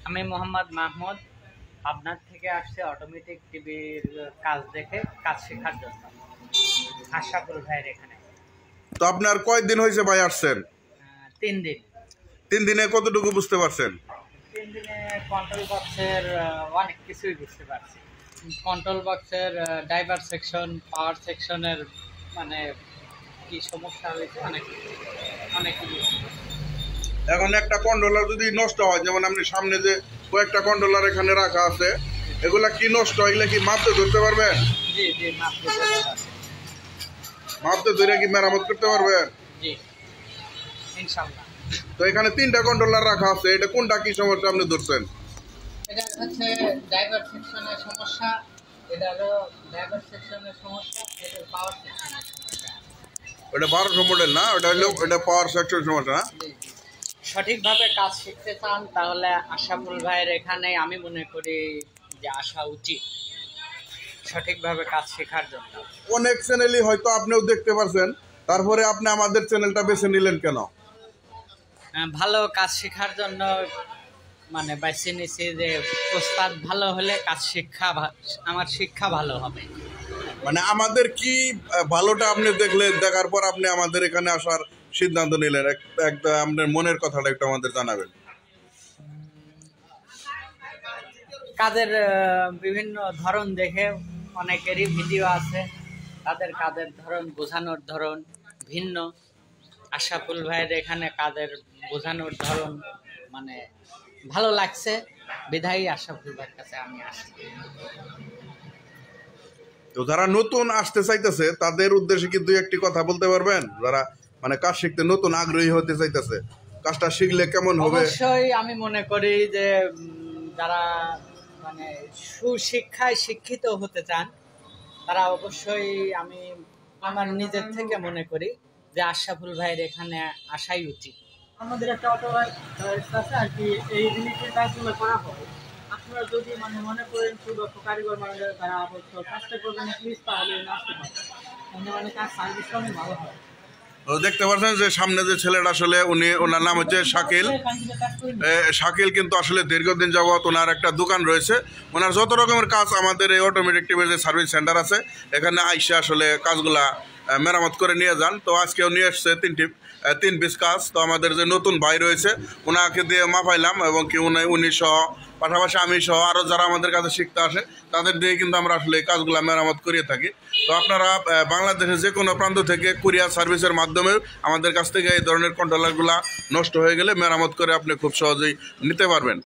আমি মোহাম্মদ মাহমুদ আপনার থেকে আসছে অটোমেটিক টিভির কাজ দেখে কাজ শেখার জন্য আশাপুর ভাইয়ের এখানে। তো আপনার কয়দিন হয়েছে ভাই আসছেন? 3 দিন। 3 দিনে কতটুকু বুঝতে পারছেন? 3 দিনে কন্ট্রোল বক্সের অনেক কিছুই বুঝতে পারছি। কন্ট্রোল বক্সের ড্রাইভার সেকশন, পাওয়ার সেকশনের মানে কি সমস্যা হয়েছে অনেক কিছু। এখন একটা কন্ট্রোলার যদি নষ্ট হয়, যেমন আপনি সামনে যে কয়েকটা কন্ট্রোলার এখানে রাখা আছে, এগুলা কি নষ্ট হয়? এগুলা কি মাপতে ধরতে পারবেন? জি জি, মাপতে ধরে কি মেরামত করতে পারবেন? জি ইনশাআল্লাহ। তো এখানে 3টা কন্ট্রোলার রাখা আছে, এটা কোনটা কি সমস্যা আপনি ধরছেন? এটা হচ্ছে ড্রাইভার সেকশনের সমস্যা, এটা হলো ড্রাইভার সেকশনের সমস্যা, এটা পাওয়ার সেকশনের সমস্যা। ওটা 1200 মডেল না, ওটা হলো এটা পাওয়ার সেকশন সমস্যা না? সঠিকভাবে কাজ শিখতে চান তাহলে আশাফুল ভাইয়ের এখানে আমি মনে করি যে আসা উচিত সঠিকভাবে কাজ শেখার জন্য। অনেক চ্যানেলই হয়তো আপনিও দেখতে পারছেন, তারপরে আপনি আমাদের চ্যানেলটা বেছে নিলেন কেন? ভালো কাজ শেখার জন্য মানে বেছে নিছি যে ওস্তাদ ভালো হলে কাজ আমার শিক্ষা ভালো হবে। মানে আমাদের কি ভালোটা আপনি দেখলেন, দেখার পর আপনি আমাদের এখানে আসার সিদ্ধান্ত নিলেন। একটা আপনার মনের কথাটা একটু আমাদের জানাবেন। কাজের বিভিন্ন ধরন দেখে অনেকেরই ভিডিও আছে, তাদের কাজের ধরন, বোঝানোর ধরন ভিন্ন। আশাফুল ভাইয়ের এখানে কাজের বোঝানোর ধরন মানে ভালো লাগছে, বিধায়ী আশাফুল ভাইয়ের কাছে আমি আসি। তো যারা নতুন আসতে চাইতেছে তাদের উদ্দেশ্যে কি 2-1টি কথা বলতে পারবেন? যারা মানে কাজ শিখতে নতুন আগ্রহী হতে চাইতেছে, কাজটা শিখলে কেমন হবে? অবশ্যই আমি মনে করি যে যারা মানে সুশিক্ষায় শিক্ষিত হতে চান তারা অবশ্যই আমি আমার নিজের থেকে মনে করি যে আশাফুল ভাইয়ের এখানে আসাই উচিত। আমাদের একটা অটো আছে আর কি, এই রিলেটেড কাজগুলো করা হয়। আপনারা যদি মনে করেন সুদক্ষ কারিগর তারা অবশ্য কাজটা করবেন প্লিজ, তাহলে আসতে পারেন। কাজ সার্ভিসটা অনেক ভালো হয়। দেখতে পাচ্ছেন যে সামনে যে ছেলেটা, আসলে ওনার নাম হচ্ছে শাকিল। শাকিল কিন্তু আসলে দীর্ঘদিন যাবৎ ওনার একটা দোকান রয়েছে। ওনার যত রকমের কাজ আমাদের এই অটোমেটিক টিভির যে সার্ভিস সেন্টার আছে এখানে আইসে আসলে কাজগুলা মেরামত করে নিয়ে যান। তো আজকেও নিয়ে এসছে 3 পিস কাজ। তো আমাদের যে নতুন ভাই রয়েছে ওনাকে দিয়ে মাপাইলাম, এবং কি উনি সহ পাশাপাশি আমি সহ আরও যারা আমাদের কাছে শিখতে আসে তাদের দিয়ে কিন্তু আমরা আসলে এই কাজগুলো মেরামত করিয়ে থাকি। তো আপনারা বাংলাদেশের যে কোনো প্রান্ত থেকে কুরিয়ার সার্ভিসের মাধ্যমে আমাদের কাছ থেকে এই ধরনের কন্ট্রোলারগুলা নষ্ট হয়ে গেলে মেরামত করে আপনি খুব সহজেই নিতে পারবেন।